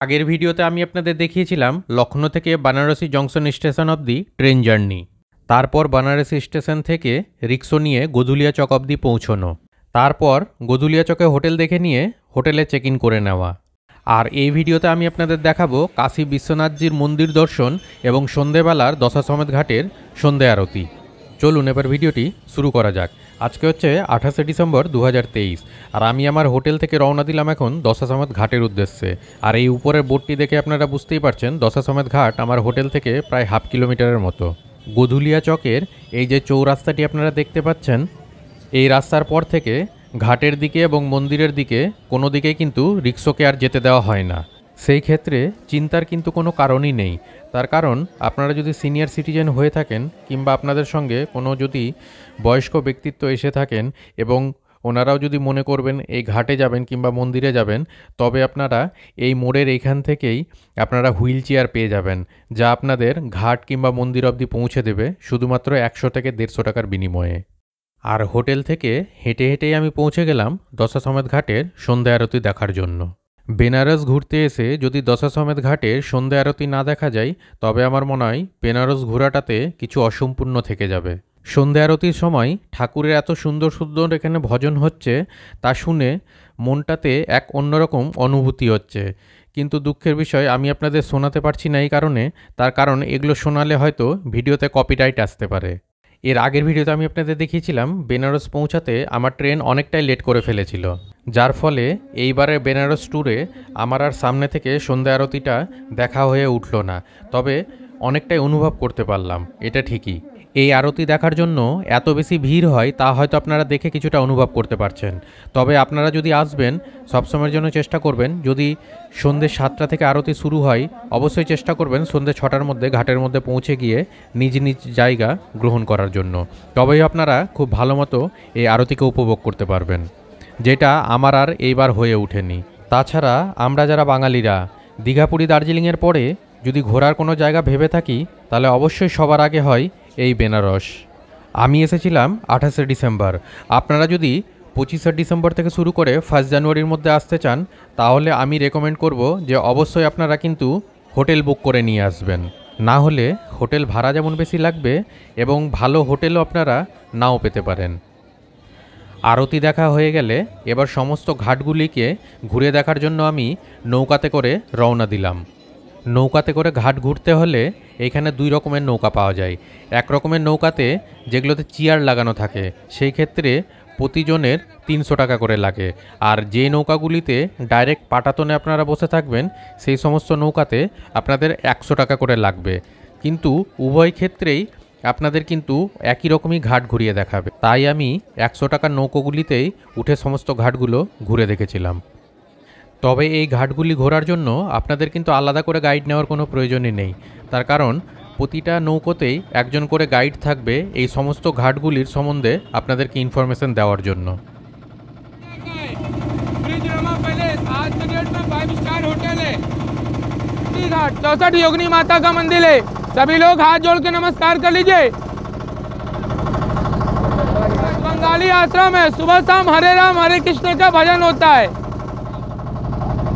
আগের ভিডিওতে আমি আপনাদের দেখিয়েছিলাম লখনৌ থেকে বানারসি জংশন স্টেশন অবধি ট্রেন জার্নি, তারপর বানারসি স্টেশন থেকে রিক্সা নিয়ে গধুলিয়া চক অবধি পৌঁছনো, তারপর গধুলিয়া চকে হোটেল দেখে নিয়ে হোটেলে চেক ইন করে নেওয়া। আর এই ভিডিওতে আমি আপনাদের দেখাবো কাশী বিশ্বনাথজির মন্দির দর্শন এবং সন্ধেবেলার দশাশ্বমেধ ঘাটের সন্ধে আরতি। চলুন এবার ভিডিওটি শুরু করা যাক। আজকে হচ্ছে 28শে ডিসেম্বর 2023, আর আমি আমার হোটেল থেকে রওনা দিলাম এখন দশাশ্বমেধ ঘাটের উদ্দেশ্যে। আর এই উপরের বোর্ডটি দেখে আপনারা বুঝতেই পারছেন দশাশ্বমেধ ঘাট আমার হোটেল থেকে প্রায় হাফ কিলোমিটারের মতো। গধুলিয়া চকের এই যে চৌরাস্তাটি আপনারা দেখতে পাচ্ছেন, এই রাস্তার পর থেকে ঘাটের দিকে এবং মন্দিরের দিকে কোনো দিকেই কিন্তু রিক্সাকে আর যেতে দেওয়া হয় না। সেই ক্ষেত্রে চিন্তার কিন্তু কোনো কারণই নেই। তার কারণ আপনারা যদি সিনিয়র সিটিজেন হয়ে থাকেন কিংবা আপনাদের সঙ্গে কোনো যদি বয়স্ক ব্যক্তিত্ব এসে থাকেন এবং ওনারাও যদি মনে করবেন এই ঘাটে যাবেন কিংবা মন্দিরে যাবেন, তবে আপনারা এই মোড়ের এইখান থেকেই আপনারা হুইল চেয়ার পেয়ে যাবেন, যা আপনাদের ঘাট কিংবা মন্দির অবধি পৌঁছে দেবে শুধুমাত্র 100 থেকে 150 টাকার বিনিময়ে। আর হোটেল থেকে হেঁটে হেঁটেই আমি পৌঁছে গেলাম দশাশ্বমেধ ঘাটের সন্ধে আরতি দেখার জন্য। বেনারস ঘুরতে এসে যদি দশাশ্বমেধ ঘাটের সন্ধে আরতি না দেখা যায়, তবে আমার মনে হয় বেনারস ঘোরাটাতে কিছু অসম্পূর্ণ থেকে যাবে। সন্ধে আরতির সময় ঠাকুরের এত সুন্দর সুন্দর এখানে ভজন হচ্ছে, তা শুনে মনটাতে এক অন্যরকম অনুভূতি হচ্ছে। কিন্তু দুঃখের বিষয় আমি আপনাদের শোনাতে পারছি না এই কারণে, তার কারণ এগুলো শোনালে হয়তো ভিডিওতে কপিরাইট আসতে পারে। এর আগের ভিডিওতে আমি আপনাদের দেখিয়েছিলাম বেনারস পৌঁছাতে আমার ট্রেন অনেকটাই লেট করে ফেলেছিল, যার ফলে এইবারের বেনারস ট্যুরে আমার আর সামনে থেকে সন্ধে আরতিটা দেখা হয়ে উঠল না। তবে অনেকটাই অনুভব করতে পারলাম, এটা ঠিকই। এই আরতি দেখার জন্য এত বেশি ভিড় হয় তা হয়তো আপনারা দেখে কিছুটা অনুভব করতে পারছেন। তবে আপনারা যদি আসবেন সবসময়ের জন্য চেষ্টা করবেন, যদি সন্ধ্যে 7টা থেকে আরতি শুরু হয় অবশ্যই চেষ্টা করবেন সন্ধ্যে 6টার মধ্যে ঘাটের মধ্যে পৌঁছে গিয়ে নিজ নিজ জায়গা গ্রহণ করার জন্য। তবেই আপনারা খুব ভালো মতো এই আরতিকে উপভোগ করতে পারবেন, যেটা আমার আর এইবার হয়ে ওঠেনি। তাছাড়া আমরা যারা বাঙালিরা দীঘা, পুরী, দার্জিলিংয়ের পরে যদি ঘোরার কোনো জায়গা ভেবে থাকি, তাহলে অবশ্যই সবার আগে হয় এই বেনারস। আমি এসেছিলাম 28শে ডিসেম্বর। আপনারা যদি 25শে ডিসেম্বর থেকে শুরু করে 1 জানুয়ারির মধ্যে আসতে চান, তাহলে আমি রেকমেন্ড করব যে অবশ্যই আপনারা কিন্তু হোটেল বুক করে নিয়ে আসবেন। না হলে হোটেল ভাড়া যেমন বেশি লাগবে এবং ভালো হোটেলও আপনারা নাও পেতে পারেন। আরতি দেখা হয়ে গেলে এবার সমস্ত ঘাটগুলিকে ঘুরে দেখার জন্য আমি নৌকাতে করে রওনা দিলাম। নৌকাতে করে ঘাট ঘুরতে হলে এখানে 2 রকমের নৌকা পাওয়া যায়। এক রকমের নৌকাতে যেগুলোতে চেয়ার লাগানো থাকে, সেই ক্ষেত্রে প্রতিজনের 300 টাকা করে লাগে। আর যে নৌকাগুলিতে ডাইরেক্ট পাটাতনে আপনারা বসে থাকবেন, সেই সমস্ত নৌকাতে আপনাদের 100 টাকা করে লাগবে। কিন্তু উভয় ক্ষেত্রেই আপনাদের কিন্তু একই রকমই ঘাট ঘুরিয়ে দেখাবে। তাই আমি 100 টাকার নৌকোগুলিতেই উঠে সমস্ত ঘাটগুলো ঘুরে দেখেছিলাম। তবে এই ঘাটগুলি ঘোরার জন্য আপনাদের কিন্তু আলাদা করে গাইড নেওয়ার কোনো প্রয়োজনই নেই। তার কারণ প্রতিটা নৌকোতেই একজন করে গাইড থাকবে এই সমস্ত ঘাটগুলির সম্বন্ধে আপনাদেরকে ইনফরমেশন দেওয়ার জন্য। चौसठ योगिनी माता का मंदिर है, सभी लोग हाथ जोड़ के नमस्कार कर लीजिए। बंगाली आश्रम है, सुबह शाम हरे राम हरे कृष्ण का भजन होता है।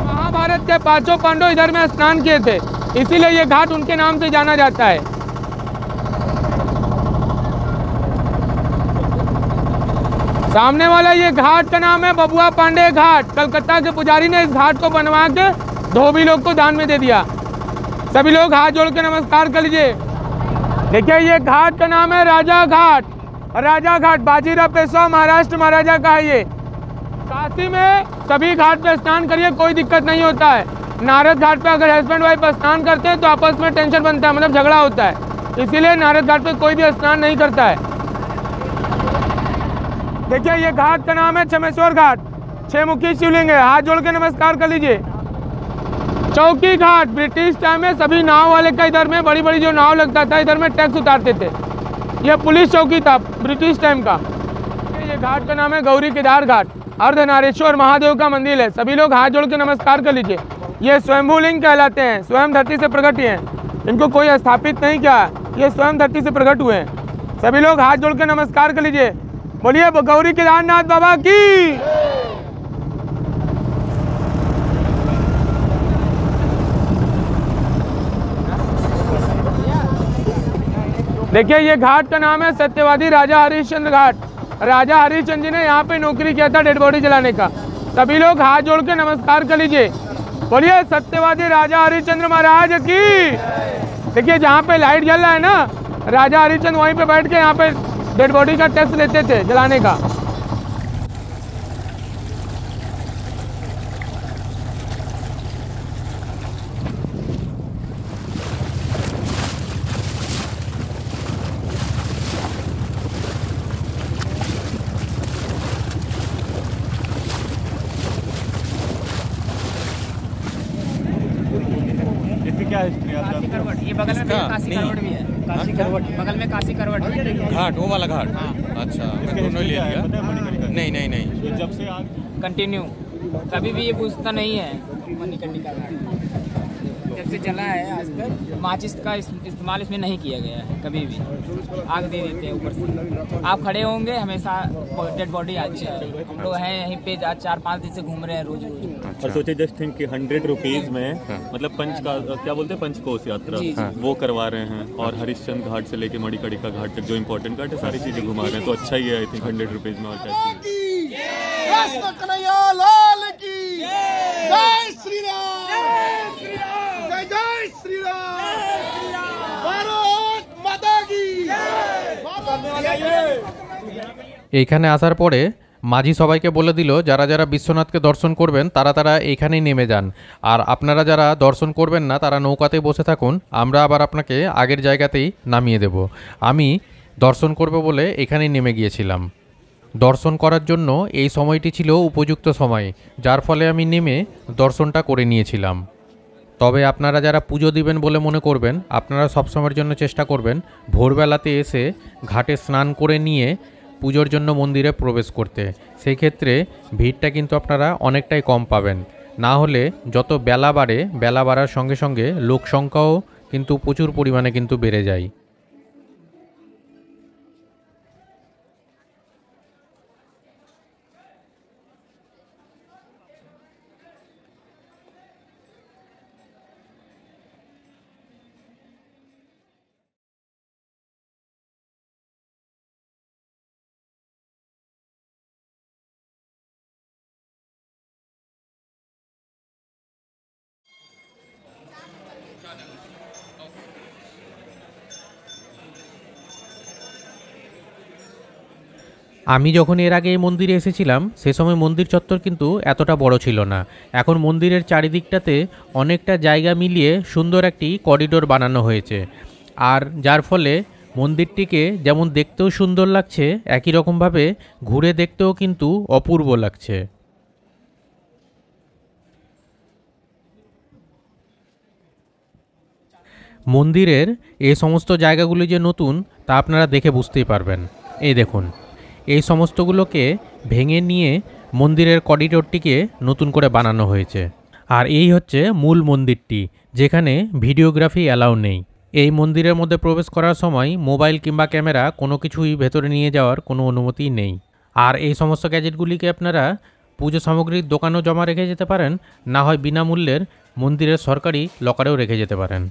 महाभारत के 5 पांडव इधर में स्नान किए थे, इसीलिए ये घाट उनके नाम से जाना जाता है। सामने वाला ये घाट का नाम है बबुआ पांडे घाट। कलकत्ता के पुजारी ने इस घाट को बनवा के धोबी लोग को दान में दे दिया। सभी लोग हाथ जोड़ के नमस्कार कर लीजिए। देखिए ये घाट का नाम है राजा घाट। राजा घाट बाजीराव पेशवा महाराष्ट्र महाराजा का है ये। काशी में सभी घाट पे स्नान करिए, कोई दिक्कत नहीं होता है। नारद घाट पे अगर हस्बैंड वाइफ स्नान करते हैं तो आपस में टेंशन बनता है, मतलब झगड़ा होता है, इसीलिए नारद घाट पे कोई भी स्नान नहीं करता है। देखिए ये घाट का नाम है छमेश्वर घाट, 6 मुखी शिवलिंग है। हाथ जोड़ के नमस्कार कर लीजिए। चौकी घाट, ब्रिटिश टाइम में सभी नाव वाले का इधर में बड़ी बड़ी जो नाव लगता था इधर में टैक्स उतारते थे। यह पुलिस चौकी था ब्रिटिश टाइम का। ये घाट का नाम है गौरी केदार घाट। अर्धनारेश्वर महादेव का मंदिर है। सभी लोग हाथ जोड़ के नमस्कार कर लीजिए। ये स्वयंभूलिंग कहलाते हैं, स्वयं धरती से प्रकट हुए हैं, इनको कोई स्थापित नहीं किया, ये स्वयं धरती से प्रकट हुए हैं। सभी लोग हाथ जोड़ के नमस्कार कर लीजिए। बोलिए गौरी केदारनाथ बाबा की। देखिए ये घाट का नाम है सत्यवादी राजा हरिश्चंद्र घाट। राजा हरिश्चंद्र जी ने यहाँ पे नौकरी किया था डेड बॉडी जलाने का। सभी लोग हाथ जोड़ के नमस्कार कर लीजिए, बोलिए सत्यवादी राजा हरिश्चंद्र महाराज की। देखिए जहाँ पे लाइट जल रहा है ना, राजा हरिश्चंद्र वहीं पे बैठ के यहाँ पे डेड बॉडी का टैक्स लेते थे जलाने का। क्या हिस्ट्री है आपका? ये बगल में काशी करवट भी है। काशी करवट बगल में काशी करवट घाट, वो वाला घाट। अच्छा, दोनों ले लिया? नहीं नहीं नहीं, जब से आग कंटिन्यू कभी भी ये बुझता नहीं है। मणिकर्णिका घाट जब से चला है आज तक माचिस का इस्तेमाल इसमें नहीं किया गया है कभी भी। आग दे देते हैं ऊपर से। आप खड़े होंगे हमेशा डेड बॉडी आती है। हम लोग हैं यहीं पे 4-5 दिन से घूम रहे हैं रोज। और सोचे जस्ट थिंक कि 100 रुपीज में मतलब पंच का क्या बोलते हैं, पंचकोश यात्रा वो करवा रहे हैं, और हरिश्चंद्र घाट से लेके मणिकर्णिका घाट तक जो इम्पोर्टेंट घाट है सारी चीजें घुमा रहे हैं। तो अच्छा ही है आई थिंक 100 रुपीज में। और क्या এইখানে আসার পরে মাঝি সবাইকে বলে দিল যারা যারা বিশ্বনাথকে দর্শন করবেন তারা তারা এখানেই নেমে যান, আর আপনারা যারা দর্শন করবেন না তারা নৌকাতেই বসে থাকুন, আমরা আবার আপনাকে আগের জায়গাতেই নামিয়ে দেব। আমি দর্শন করব বলে এখানেই নেমে গিয়েছিলাম। দর্শন করার জন্য এই সময়টি ছিল উপযুক্ত সময়, যার ফলে আমি নেমে দর্শনটা করে নিয়েছিলাম। তবে আপনারা যারা পুজো দিবেন বলে মনে করবেন আপনারা সবসময়ের জন্য চেষ্টা করবেন ভোরবেলাতে এসে ঘাটে স্নান করে নিয়ে পুজোর জন্য মন্দিরে প্রবেশ করতে। সেই ক্ষেত্রে ভিড়টা কিন্তু আপনারা অনেকটাই কম পাবেন। না হলে যত বেলা বাড়ে, বেলা বাড়ার সঙ্গে সঙ্গে লোক সংখ্যাও কিন্তু প্রচুর পরিমাণে কিন্তু বেড়ে যায়। আমি যখন এর আগে এই মন্দিরে এসেছিলাম সে সময় মন্দির চত্বর কিন্তু এতটা বড় ছিল না। এখন মন্দিরের চারিদিকটাতে অনেকটা জায়গা মিলিয়ে সুন্দর একটি করিডোর বানানো হয়েছে, আর যার ফলে মন্দিরটিকে যেমন দেখতেও সুন্দর লাগছে একই রকমভাবে ঘুরে দেখতেও কিন্তু অপূর্ব লাগছে। মন্দিরের এই সমস্ত জায়গাগুলি যে নতুন তা আপনারা দেখে বুঝতেই পারবেন। এই দেখুন, এই সমস্তগুলোকে ভেঙে নিয়ে মন্দিরের করিডোরটিকে নতুন করে বানানো হয়েছে। আর এই হচ্ছে মূল মন্দিরটি, যেখানে ভিডিওগ্রাফি অ্যালাউ নেই। এই মন্দিরের মধ্যে প্রবেশ করার সময় মোবাইল কিংবা ক্যামেরা কোনো কিছুই ভেতরে নিয়ে যাওয়ার কোনো অনুমতি নেই। আর এই সমস্ত গ্যাজেটগুলিকে আপনারা পুজো সামগ্রীর দোকানেও জমা রেখে যেতে পারেন, না হয় বিনামূল্যের মন্দিরের সরকারি লকারেও রেখে যেতে পারেন।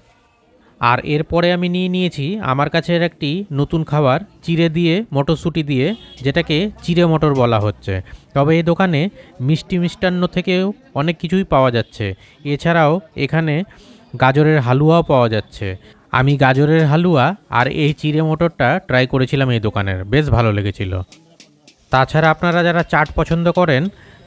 আর এরপরে আমি নিয়েছি আমার কাছের একটি নতুন খাবার, চিড়ে দিয়ে মটরশুঁটি দিয়ে, যেটাকে চিড়ে মটর বলা হচ্ছে। তবে এই দোকানে মিষ্টি মিষ্টান্ন থেকেও অনেক কিছুই পাওয়া যাচ্ছে। এছাড়াও এখানে গাজরের হালুয়াও পাওয়া যাচ্ছে। আমি গাজরের হালুয়া আর এই চিড়ে মটরটা ট্রাই করেছিলাম এই দোকানের, বেশ ভালো লেগেছিল। তাছাড়া আপনারা যারা চাট পছন্দ করেন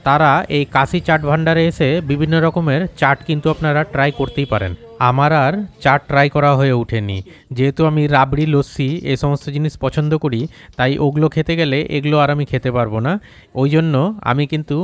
তারা এই কাশি চাট ভান্ডারে এসে বিভিন্ন রকমের চাট কিন্তু আপনারা ট্রাই করতেই পারেন। আমার আর চাট ট্রাই করা হয়ে ওঠেনি, যেহেতু আমি রাবড়ি লস্যি এই সমস্ত জিনিস পছন্দ করি, তাই ওগুলো খেতে গেলে এগুলো আর আমি খেতে পারবো না। ওই জন্য আমি কিন্তু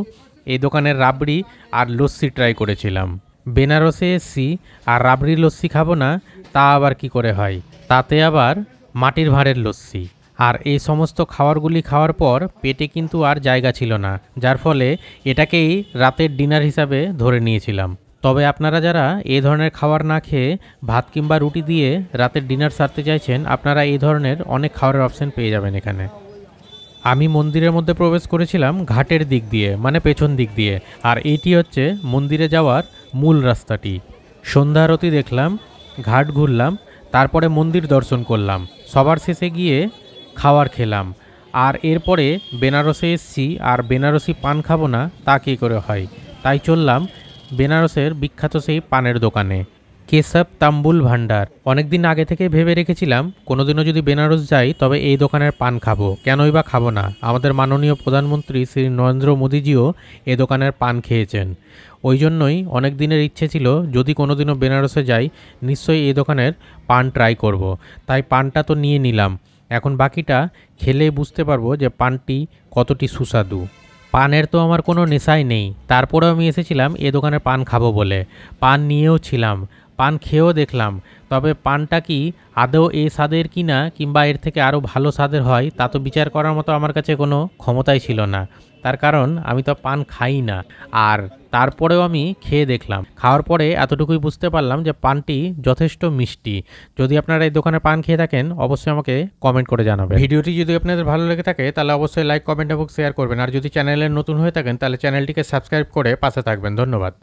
এই দোকানের রাবড়ি আর লস্যি ট্রাই করেছিলাম। বেনারসে এসছি আর রাবড়ি লস্যি খাবো না তা আবার কি করে হয়, তাতে আবার মাটির ভাঁড়ের লস্যি। আর এই সমস্ত খাবারগুলি খাওয়ার পর পেটে কিন্তু আর জায়গা ছিল না, যার ফলে এটাকেই রাতের ডিনার হিসাবে ধরে নিয়েছিলাম। তবে আপনারা যারা এই ধরনের খাবার না খেয়ে ভাত কিংবা রুটি দিয়ে রাতের ডিনার সারতে চাইছেন, আপনারা এই ধরনের অনেক খাবারের অপশন পেয়ে যাবেন এখানে। আমি মন্দিরের মধ্যে প্রবেশ করেছিলাম ঘাটের দিক দিয়ে, মানে পেছন দিক দিয়ে, আর এইটি হচ্ছে মন্দিরে যাওয়ার মূল রাস্তাটি। সন্ধ্যা আরতি দেখলাম, ঘাট ঘুরলাম, তারপরে মন্দির দর্শন করলাম, সবার শেষে গিয়ে খাবার খেলাম। আর এরপরে বেনারসে এসছি, আর বেনারসি পান খাবো না তা কী করে হয়, তাই চললাম বেনারসের বিখ্যাত সেই পানের দোকানে, কেশব তাম্বুল ভান্ডার। অনেক দিন আগে থেকে ভেবে রেখেছিলাম কোনোদিনও যদি বেনারস যাই তবে এই দোকানের পান খাবো, কেনই বা খাবো না, আমাদের মাননীয় প্রধানমন্ত্রী শ্রী নরেন্দ্র মোদীজিও এ দোকানের পান খেয়েছেন। ওই জন্যই অনেক দিনের ইচ্ছে ছিল যদি কোনোদিনও বেনারসে যাই নিশ্চয়ই এই দোকানের পান ট্রাই করব। তাই পানটা তো নিয়ে নিলাম, এখন বাকিটা খেলে বুঝতে পারবো যে পানটি কতটি সুস্বাদু। পানের তো আমার কোনো নেশাই নেই, তারপরেও আমি এসেছিলাম এ দোকানে পান খাবো বলে। পান নিয়েও ছিলাম, পান খেয়েও দেখলাম, তবে পানটা কি আদৌ এই স্বাদের কি না, কিংবা এর থেকে আরও ভালো স্বাদের হয় তা তো বিচার করার মতো আমার কাছে কোনো ক্ষমতাই ছিল না, তার কারণ আমি তো পান খাই না। আর তারপরেও আমি খেয়ে দেখলাম, খাওয়ার পরে এতটুকুই বুঝতে পারলাম যে পানটি যথেষ্ট মিষ্টি। যদি আপনারা এই দোকানে পান খেয়ে থাকেন অবশ্যই আমাকে কমেন্ট করে জানাবেন। ভিডিওটি যদি আপনাদের ভালো লেগে থাকে তাহলে অবশ্যই লাইক, কমেন্ট এবং শেয়ার করবেন। আর যদি চ্যানেলে নতুন হয়ে থাকেন তাহলে চ্যানেলটিকে সাবস্ক্রাইব করে পাশে থাকবেন। ধন্যবাদ।